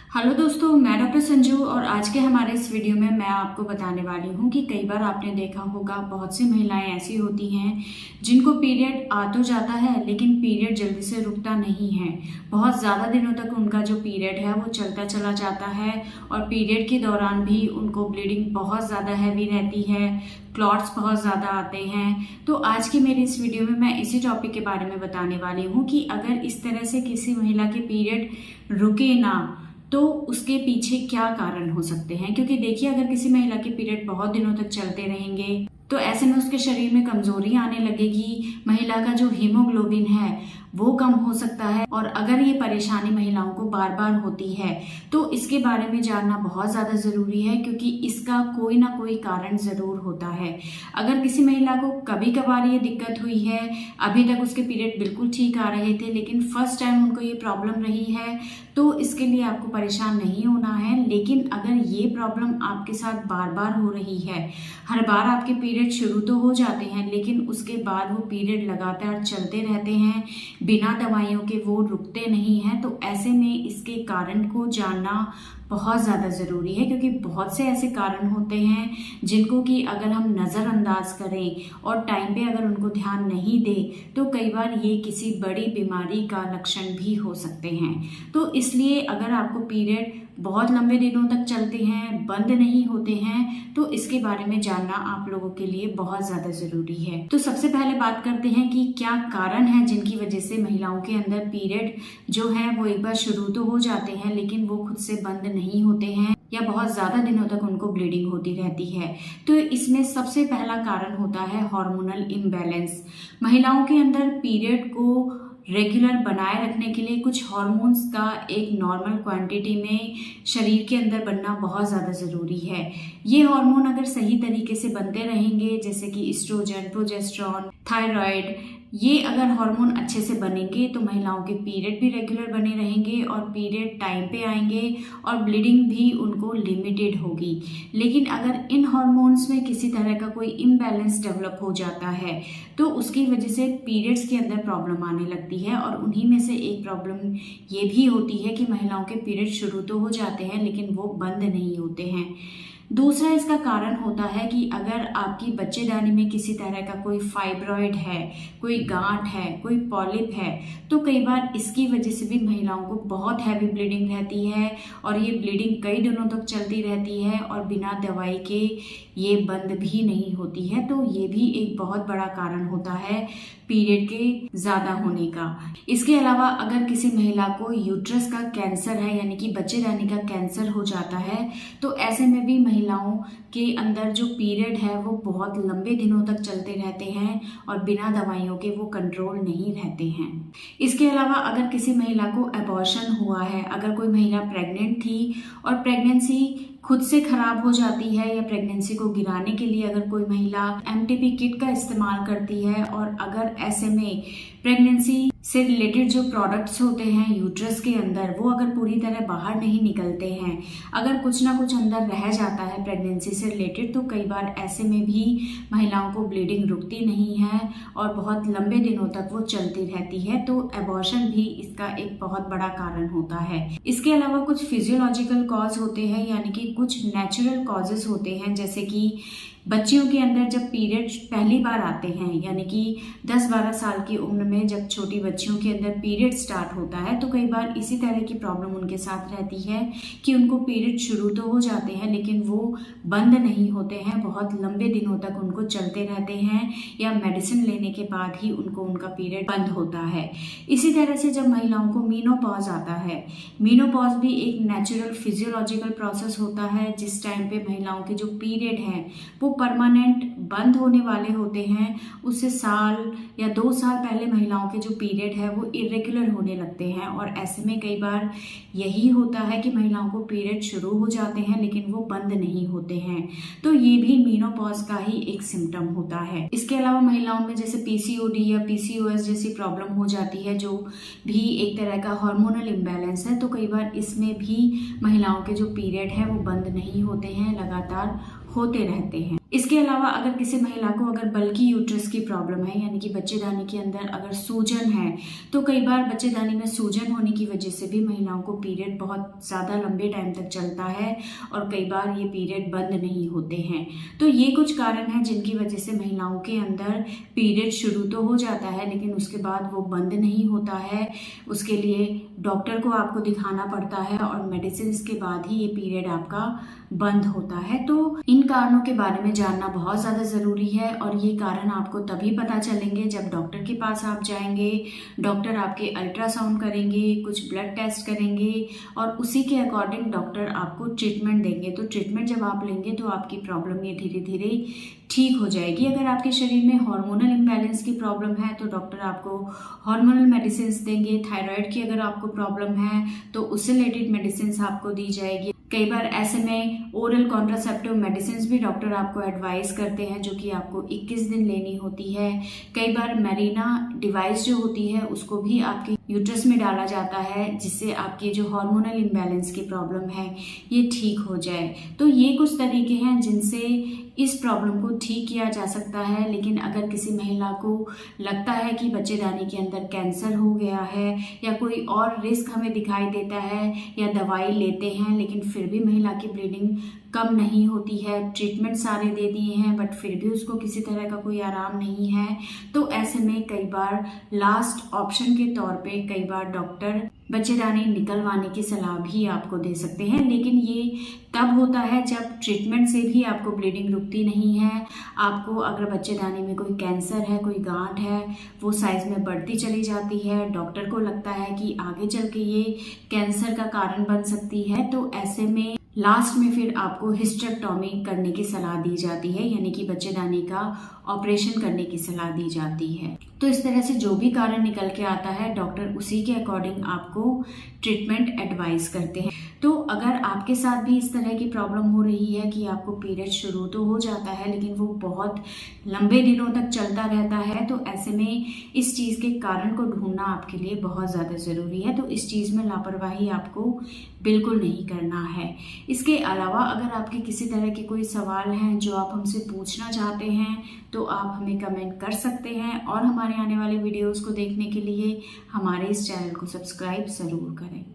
Hello दोस्तों, मैं doctor Sanju और आज के हमारे इस वीडियो में मैं आपको बताने वाली हूँ कि कई बार आपने देखा होगा बहुत सी महिलाएं ऐसी होती हैं जिनको पीरियड आ तो जाता है लेकिन पीरियड जल्दी से रुकता नहीं है। बहुत ज़्यादा दिनों तक उनका जो पीरियड है वो चलता चला जाता है और पीरियड के दौरान भी उनको ब्लीडिंग बहुत ज़्यादा हैवी रहती है, क्लॉट्स बहुत ज़्यादा आते हैं। तो आज की मेरी इस वीडियो में मैं इसी टॉपिक के बारे में बताने वाली हूँ कि अगर इस तरह से किसी महिला के पीरियड रुके ना तो उसके पीछे क्या कारण हो सकते हैं। क्योंकि देखिए, अगर किसी महिला के पीरियड बहुत दिनों तक चलते रहेंगे तो ऐसे में उसके शरीर में कमजोरी आने लगेगी, महिला का जो हीमोग्लोबिन है वो कम हो सकता है। और अगर ये परेशानी महिलाओं को बार बार होती है तो इसके बारे में जानना बहुत ज़्यादा ज़रूरी है, क्योंकि इसका कोई ना कोई कारण ज़रूर होता है। अगर किसी महिला को कभी कभार ये दिक्कत हुई है, अभी तक उसके पीरियड बिल्कुल ठीक आ रहे थे लेकिन फर्स्ट टाइम उनको ये प्रॉब्लम रही है, तो इसके लिए आपको परेशान नहीं होना है। लेकिन अगर ये प्रॉब्लम आपके साथ बार बार हो रही है, हर बार आपके पीरियड शुरू तो हो जाते हैं लेकिन उसके बाद वो पीरियड लगातार चलते रहते हैं, बिना दवाइयों के वो रुकते नहीं हैं, तो ऐसे में इसके कारण को जानना बहुत ज़्यादा ज़रूरी है। क्योंकि बहुत से ऐसे कारण होते हैं जिनको कि अगर हम नज़रअंदाज करें और टाइम पे अगर उनको ध्यान नहीं दें तो कई बार ये किसी बड़ी बीमारी का लक्षण भी हो सकते हैं। तो इसलिए अगर आपको पीरियड बहुत लंबे दिनों तक चलते हैं, बंद नहीं होते हैं, तो इसके बारे में जानना आप लोगों के लिए बहुत ज़्यादा ज़रूरी है। तो सबसे पहले बात करते हैं कि क्या कारण है जिनकी वजह से महिलाओं के अंदर पीरियड जो है वो एक बार शुरू तो हो जाते हैं लेकिन वो खुद से बंद नहीं होते हैं या बहुत ज़्यादा दिनों तक उनको ब्लीडिंग होती रहती है। तो इसमें सबसे पहला कारण होता है हार्मोनल इम्बैलेंस। महिलाओं के अंदर पीरियड को रेगुलर बनाए रखने के लिए कुछ हार्मोन्स का एक नॉर्मल क्वांटिटी में शरीर के अंदर बनना बहुत ज़्यादा ज़रूरी है। ये हार्मोन अगर सही तरीके से बनते रहेंगे, जैसे कि एस्ट्रोजन, प्रोजेस्टेरॉन, थायराइड, ये अगर हार्मोन अच्छे से बनेंगे तो महिलाओं के पीरियड भी रेगुलर बने रहेंगे और पीरियड टाइम पे आएंगे और ब्लीडिंग भी उनको लिमिटेड होगी। लेकिन अगर इन हार्मोन्स में किसी तरह का कोई इम्बैलेंस डेवलप हो जाता है तो उसकी वजह से पीरियड्स के अंदर प्रॉब्लम आने लगती है। और उन्हीं में से एक प्रॉब्लम ये भी होती है कि महिलाओं के पीरियड शुरू तो हो जाते हैं लेकिन वो बंद नहीं होते हैं। दूसरा इसका कारण होता है कि अगर आपकी बच्चेदानी में किसी तरह का कोई फाइब्रॉइड है, कोई गांठ है, कोई पॉलिप है, तो कई बार इसकी वजह से भी महिलाओं को बहुत हैवी ब्लीडिंग रहती है और ये ब्लीडिंग कई दिनों तक चलती रहती है और बिना दवाई के ये बंद भी नहीं होती है। तो ये भी एक बहुत बड़ा कारण होता है पीरियड के ज़्यादा होने का। इसके अलावा अगर किसी महिला को यूट्रस का कैंसर है, यानी कि बच्चेदानी का कैंसर हो जाता है, तो ऐसे में भी महिलाओं के अंदर जो पीरियड है वो बहुत लंबे दिनों तक चलते रहते हैं और बिना दवाइयों के वो कंट्रोल नहीं रहते हैं। इसके अलावा अगर किसी महिला को अबॉर्शन हुआ है, अगर कोई महिला प्रेग्नेंट थी और प्रेगनेंसी खुद से खराब हो जाती है या प्रेगनेंसी को गिराने के लिए अगर कोई महिला एमटीपी किट का इस्तेमाल करती है और अगर ऐसे में प्रेगनेंसी से रिलेटेड जो प्रोडक्ट्स होते हैं यूट्रस के अंदर वो अगर पूरी तरह बाहर नहीं निकलते हैं, अगर कुछ ना कुछ अंदर रह जाता है प्रेगनेंसी से रिलेटेड, तो कई बार ऐसे में भी महिलाओं को ब्लीडिंग रुकती नहीं है और बहुत लंबे दिनों तक वो चलती रहती है। तो एबॉर्शन भी इसका एक बहुत बड़ा कारण होता है। इसके अलावा कुछ फिजियोलॉजिकल कॉज होते हैं, यानी कि कुछ नेचुरल कॉजेस होते हैं, जैसे कि बच्चियों के अंदर जब पीरियड पहली बार आते हैं, यानी कि 10-12 साल की उम्र में जब छोटी बच्चियों के अंदर पीरियड स्टार्ट होता है तो कई बार इसी तरह की प्रॉब्लम उनके साथ रहती है कि उनको पीरियड शुरू तो हो जाते हैं लेकिन वो बंद नहीं होते हैं, बहुत लंबे दिनों तक उनको चलते रहते हैं या मेडिसिन लेने के बाद ही उनको उनका पीरियड बंद होता है। इसी तरह से जब महिलाओं को मीनोपॉज आता है, मीनोपॉज भी एक नेचुरल फिजियोलॉजिकल प्रोसेस होता है जिस टाइम पे महिलाओं के जो पीरियड हैं वो परमानेंट बंद होने वाले होते हैं। उससे साल या 2 साल पहले महिलाओं के जो पीरियड है वो इरेगुलर होने लगते हैं और ऐसे में कई बार यही होता है कि महिलाओं को पीरियड शुरू हो जाते हैं लेकिन वो बंद नहीं होते हैं। तो ये भी मीनोपॉज का ही एक सिम्टम होता है। इसके अलावा महिलाओं में जैसे पीसीओडी या पीसीओएस जैसी प्रॉब्लम हो जाती है, जो भी एक तरह का हार्मोनल इम्बैलेंस है, तो कई बार इसमें भी महिलाओं के जो पीरियड है वो बंद नहीं होते हैं, लगातार होते रहते हैं। इसके अलावा अगर किसी महिला को अगर बल्कि यूट्रस की प्रॉब्लम है, यानी कि बच्चेदानी के अंदर अगर सूजन है, तो कई बार बच्चेदानी में सूजन होने की वजह से भी महिलाओं को पीरियड बहुत ज़्यादा लंबे टाइम तक चलता है और कई बार ये पीरियड बंद नहीं होते हैं। तो ये कुछ कारण हैं जिनकी वजह से महिलाओं के अंदर पीरियड शुरू तो हो जाता है लेकिन उसके बाद वो बंद नहीं होता है। उसके लिए डॉक्टर को आपको दिखाना पड़ता है और मेडिसिन के बाद ही ये पीरियड आपका बंद होता है। तो इन कारणों के बारे में जानना बहुत ज़्यादा ज़रूरी है और ये कारण आपको तभी पता चलेंगे जब डॉक्टर के पास आप जाएंगे। डॉक्टर आपके अल्ट्रासाउंड करेंगे, कुछ ब्लड टेस्ट करेंगे और उसी के अकॉर्डिंग डॉक्टर आपको ट्रीटमेंट देंगे। तो ट्रीटमेंट जब आप लेंगे तो आपकी प्रॉब्लम ये धीरे धीरे ठीक हो जाएगी। अगर आपके शरीर में हार्मोनल इम्बैलेंस की प्रॉब्लम है तो डॉक्टर आपको हार्मोनल मेडिसिन देंगे। थायराइड की अगर आपको प्रॉब्लम है तो उससे रिलेटेड मेडिसिन आपको दी जाएगी। कई बार ऐसे में ओरल कॉन्ट्रासेप्टिव मेडिसिन भी डॉक्टर आपको एडवाइस करते हैं जो कि आपको 21 दिन लेनी होती है। कई बार मेरिना डिवाइस जो होती है उसको भी आपके यूट्रस में डाला जाता है जिससे आपकी जो हार्मोनल इम्बैलेंस की प्रॉब्लम है ये ठीक हो जाए। तो ये कुछ तरीके हैं जिनसे इस प्रॉब्लम को ठीक किया जा सकता है। लेकिन अगर किसी महिला को लगता है कि बच्चेदानी के अंदर कैंसर हो गया है या कोई और रिस्क हमें दिखाई देता है या दवाई लेते हैं लेकिन फिर भी महिला की ब्लीडिंग कम नहीं होती है, ट्रीटमेंट सारे दे दिए हैं बट फिर भी उसको किसी तरह का कोई आराम नहीं है, तो ऐसे में कई बार लास्ट ऑप्शन के तौर पे कई बार डॉक्टर बच्चेदानी निकलवाने की सलाह भी आपको दे सकते हैं। लेकिन ये तब होता है जब ट्रीटमेंट से भी आपको ब्लीडिंग रुकती नहीं है। आपको अगर बच्चेदानी में कोई कैंसर है, कोई गांठ है, वो साइज में बढ़ती चली जाती है, डॉक्टर को लगता है कि आगे चल के ये कैंसर का कारण बन सकती है, तो ऐसे में लास्ट में फिर आपको हिस्टेरेक्टोमी करने की सलाह दी जाती है, यानी कि बच्चेदानी का ऑपरेशन करने की सलाह दी जाती है। तो इस तरह से जो भी कारण निकल के आता है डॉक्टर उसी के अकॉर्डिंग आपको ट्रीटमेंट एडवाइस करते हैं। तो अगर आपके साथ भी इस तरह की प्रॉब्लम हो रही है कि आपको पीरियड शुरू तो हो जाता है लेकिन वो बहुत लंबे दिनों तक चलता रहता है, तो ऐसे में इस चीज़ के कारण को ढूंढना आपके लिए बहुत ज़्यादा ज़रूरी है। तो इस चीज़ में लापरवाही आपको बिल्कुल नहीं करना है। इसके अलावा अगर आपके किसी तरह के कोई सवाल हैं जो आप हमसे पूछना चाहते हैं तो आप हमें कमेंट कर सकते हैं और हमारे आने वाले वीडियोस को देखने के लिए हमारे इस चैनल को सब्सक्राइब ज़रूर करें।